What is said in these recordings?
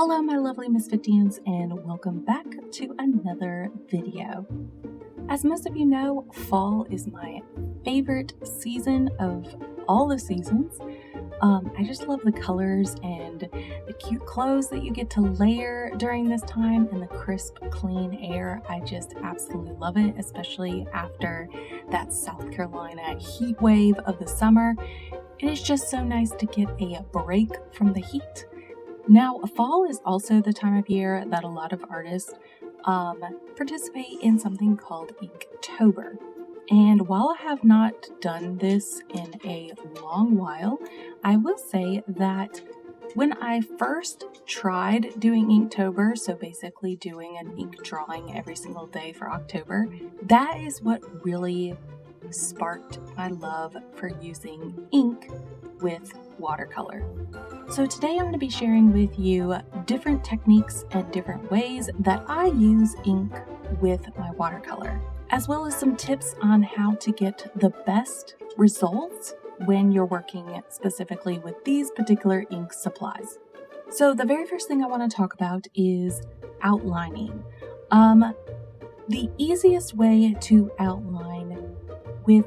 Hello my lovely Misfitians, and welcome back to another video. As most of you know, fall is my favorite season of all the seasons. I just love the colors and the cute clothes that you get to layer during this time and the crisp, clean air. I just absolutely love it, especially after that South Carolina heat wave of the summer. It is just so nice to get a break from the heat. Now, fall is also the time of year that a lot of artists participate in something called Inktober. And while I have not done this in a long while, I will say that when I first tried doing Inktober, so basically doing an ink drawing every single day for October, that is what really sparked my love for using ink with watercolor. So today I'm going to be sharing with you different techniques and different ways that I use ink with my watercolor, as well as some tips on how to get the best results when you're working specifically with these particular ink supplies. So the very first thing I want to talk about is outlining. The easiest way to outline with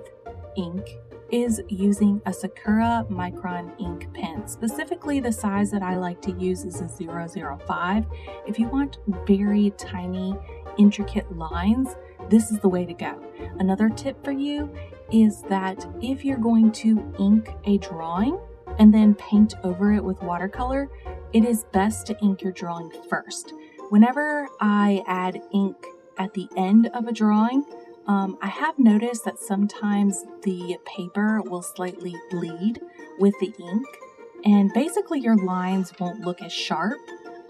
ink is using a Sakura Micron ink pen. Specifically, the size that I like to use is a 005. If you want very tiny, intricate lines, this is the way to go. Another tip for you is that if you're going to ink a drawing and then paint over it with watercolor, it is best to ink your drawing first. Whenever I add ink at the end of a drawing, I have noticed that sometimes the paper will slightly bleed with the ink, and basically your lines won't look as sharp.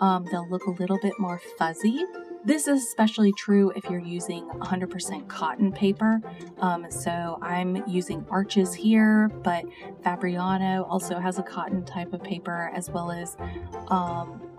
They'll look a little bit more fuzzy. This is especially true if you're using 100% cotton paper. So I'm using Arches here, but Fabriano also has a cotton type of paper, as well as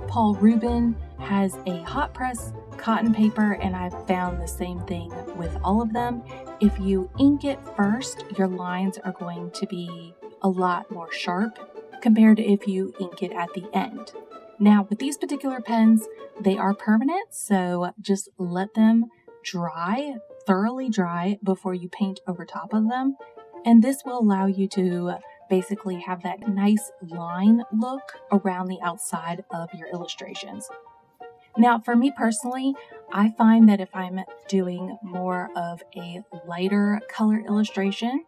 Paul Rubin has a hot press cotton paper, and I've found the same thing with all of them. If you ink it first, your lines are going to be a lot more sharp compared to if you ink it at the end. Now, with these particular pens, they are permanent, so just let them dry, thoroughly dry, before you paint over top of them. And this will allow you to basically have that nice line look around the outside of your illustrations. Now, for me personally, I find that if I'm doing more of a lighter color illustration,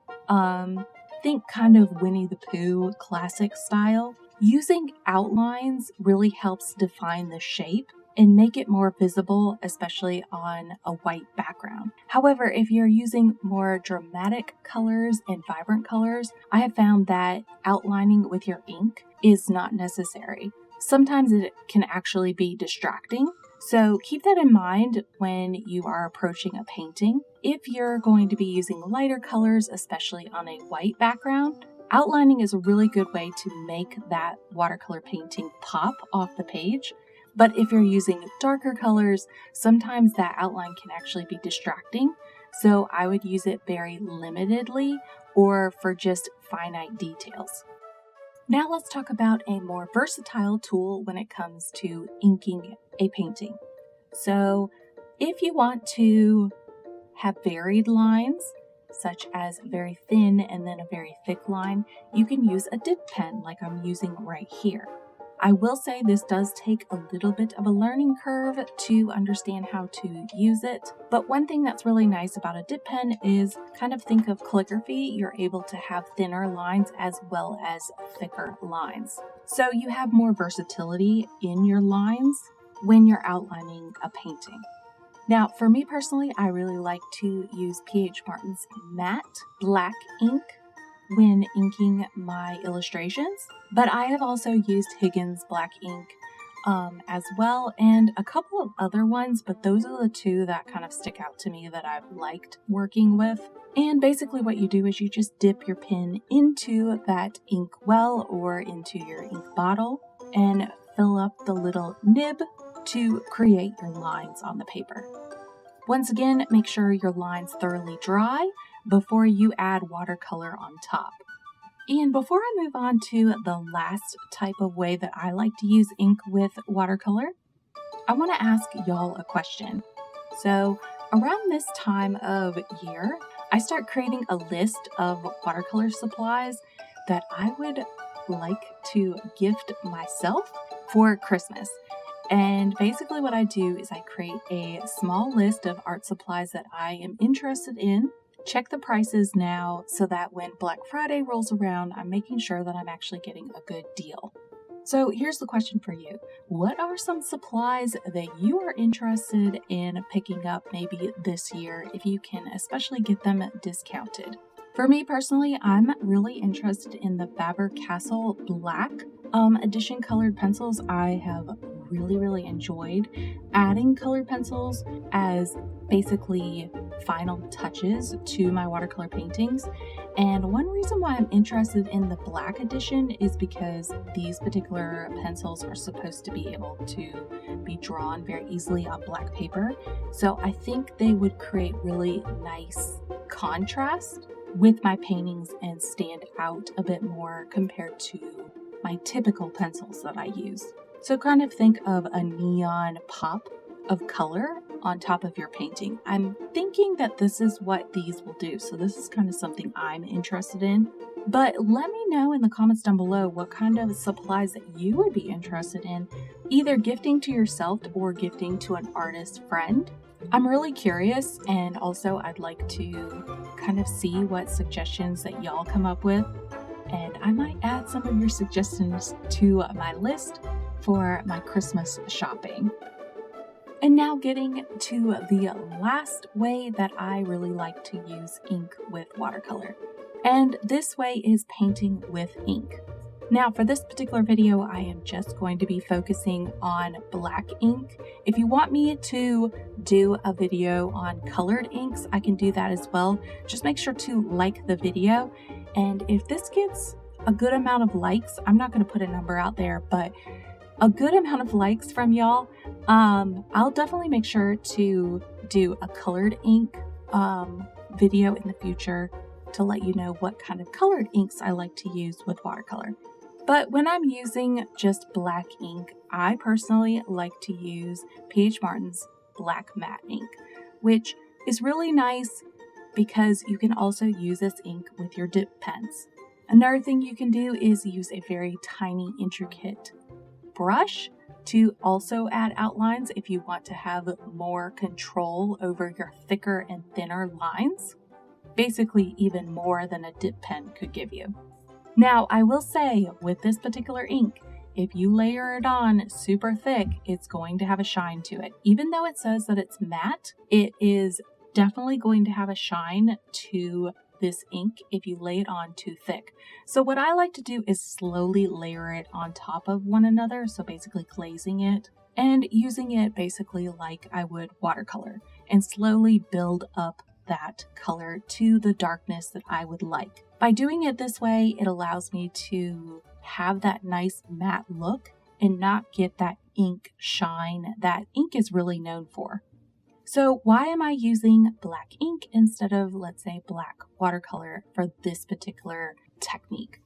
think kind of Winnie the Pooh classic style, using outlines really helps define the shape and make it more visible, especially on a white background. However, if you're using more dramatic colors and vibrant colors, I have found that outlining with your ink is not necessary. Sometimes it can actually be distracting, so keep that in mind when you are approaching a painting. If you're going to be using lighter colors, especially on a white background, outlining is a really good way to make that watercolor painting pop off the page. But if you're using darker colors, sometimes that outline can actually be distracting, so I would use it very limitedly or for just finite details. Now let's talk about a more versatile tool when it comes to inking a painting. So if you want to have varied lines, such as very thin and then a very thick line, you can use a dip pen like I'm using right here. I will say this does take a little bit of a learning curve to understand how to use it, but one thing that's really nice about a dip pen is kind of think of calligraphy. You're able to have thinner lines as well as thicker lines. So you have more versatility in your lines when you're outlining a painting. Now, for me personally, I really like to use P.H. Martin's matte black ink when inking my illustrations, but I have also used Higgins black ink as well, and a couple of other ones, but those are the two that kind of stick out to me that I've liked working with. And basically what you do is you just dip your pen into that ink well or into your ink bottle and fill up the little nib to create your lines on the paper. Once again, make sure your lines thoroughly dry before you add watercolor on top. And before I move on to the last type of way that I like to use ink with watercolor, I want to ask y'all a question. So around this time of year, I start creating a list of watercolor supplies that I would like to gift myself for Christmas. And basically what I do is I create a small list of art supplies that I am interested in, check the prices now so that when Black Friday rolls around, I'm making sure that I'm actually getting a good deal. So here's the question for you. What are some supplies that you are interested in picking up maybe this year if you can especially get them discounted? For me personally, I'm really interested in the Faber-Castell Black edition colored pencils. I have really enjoyed adding colored pencils as basically final touches to my watercolor paintings. And one reason why I'm interested in the black edition is because these particular pencils are supposed to be able to be drawn very easily on black paper. So I think they would create really nice contrast with my paintings and stand out a bit more compared to my typical pencils that I use. So kind of think of a neon pop of color on top of your painting. I'm thinking that this is what these will do. So this is kind of something I'm interested in. But let me know in the comments down below what kind of supplies that you would be interested in, either gifting to yourself or gifting to an artist friend. I'm really curious, and also I'd like to kind of see what suggestions that y'all come up with, and I might add some of your suggestions to my list for my Christmas shopping. And now getting to the last way that I really like to use ink with watercolor. And this way is painting with ink. Now for this particular video, I am just going to be focusing on black ink. If you want me to do a video on colored inks, I can do that as well. Just make sure to like the video. And if this gets a good amount of likes, I'm not going to put a number out there, but a good amount of likes from y'all, I'll definitely make sure to do a colored ink video in the future to let you know what kind of colored inks I like to use with watercolor. But when I'm using just black ink, I personally like to use P.H. Martin's Black Matte ink, which is really nice because you can also use this ink with your dip pens. Another thing you can do is use a very tiny, intricate brush to also add outlines if you want to have more control over your thicker and thinner lines. Basically, even more than a dip pen could give you. Now, I will say with this particular ink, if you layer it on super thick, it's going to have a shine to it. Even though it says that it's matte, it is definitely going to have a shine to this ink if you lay it on too thick. So what I like to do is slowly layer it on top of one another, so basically glazing it and using it basically like I would watercolor, and slowly build up that color to the darkness that I would like. By doing it this way, it allows me to have that nice matte look and not get that ink shine that ink is really known for. So why am I using black ink instead of, let's say, black watercolor for this particular technique?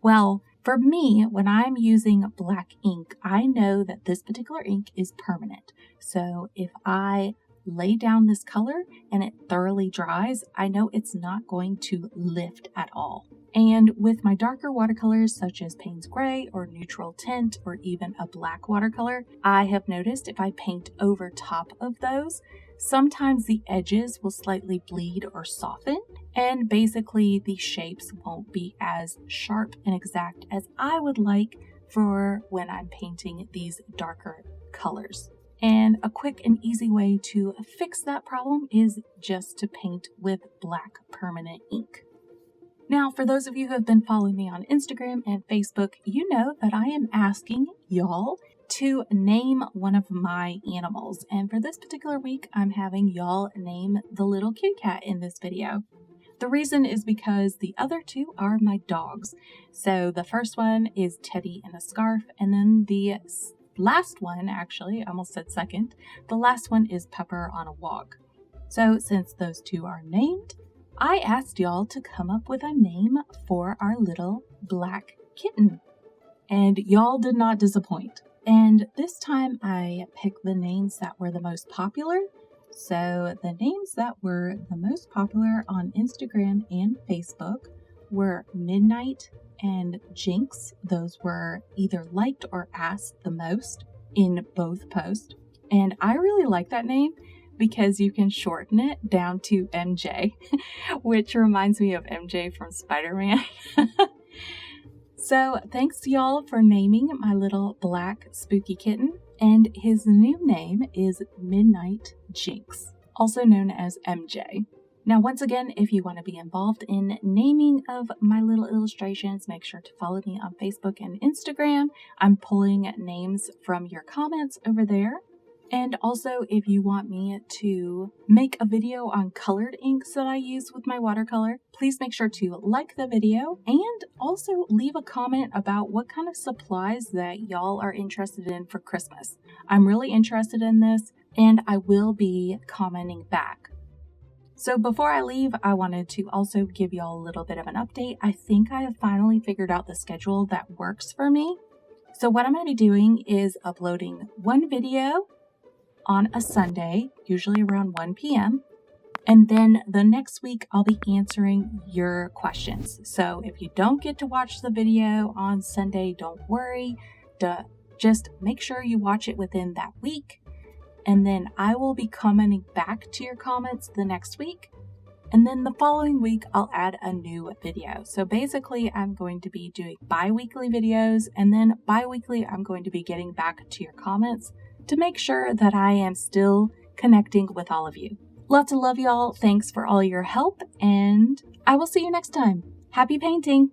Well, for me, when I'm using black ink, I know that this particular ink is permanent. So if I lay down this color and it thoroughly dries, I know it's not going to lift at all. And with my darker watercolors such as Payne's Gray or Neutral Tint or even a black watercolor, I have noticed if I paint over top of those, sometimes the edges will slightly bleed or soften, and basically the shapes won't be as sharp and exact as I would like for when I'm painting these darker colors. And a quick and easy way to fix that problem is just to paint with black permanent ink. Now, for those of you who have been following me on Instagram and Facebook, you know that I am asking y'all to name one of my animals. And for this particular week, I'm having y'all name the little kitty cat in this video. The reason is because the other two are my dogs. So the first one is Teddy in a scarf, and then the last one, actually, I almost said second, the last one is Pepper on a walk. So since those two are named, I asked y'all to come up with a name for our little black kitten, and y'all did not disappoint. And this time I picked the names that were the most popular. So the names that were the most popular on Instagram and Facebook were Midnight and Jinx. Those were either liked or asked the most in both posts. And I really like that name because you can shorten it down to MJ, which reminds me of MJ from Spider-Man. So thanks to y'all for naming my little black spooky kitten, and his new name is Midnight Jinx, also known as MJ. Now, once again, if you want to be involved in naming of my little illustrations, make sure to follow me on Facebook and Instagram. I'm pulling names from your comments over there. And also, if you want me to make a video on colored inks that I use with my watercolor, please make sure to like the video and also leave a comment about what kind of supplies that y'all are interested in for Christmas. I'm really interested in this, and I will be commenting back. So before I leave, I wanted to also give y'all a little bit of an update. I think I have finally figured out the schedule that works for me. So what I'm going to be doing is uploading one video on a Sunday, usually around 1 p.m. And then the next week, I'll be answering your questions. So if you don't get to watch the video on Sunday, don't worry. Just make sure you watch it within that week. And then I will be commenting back to your comments the next week. And then the following week, I'll add a new video. So basically, I'm going to be doing bi-weekly videos. And then bi-weekly, I'm going to be getting back to your comments to make sure that I am still connecting with all of you. Lots of love, y'all. Thanks for all your help, and I will see you next time. Happy painting!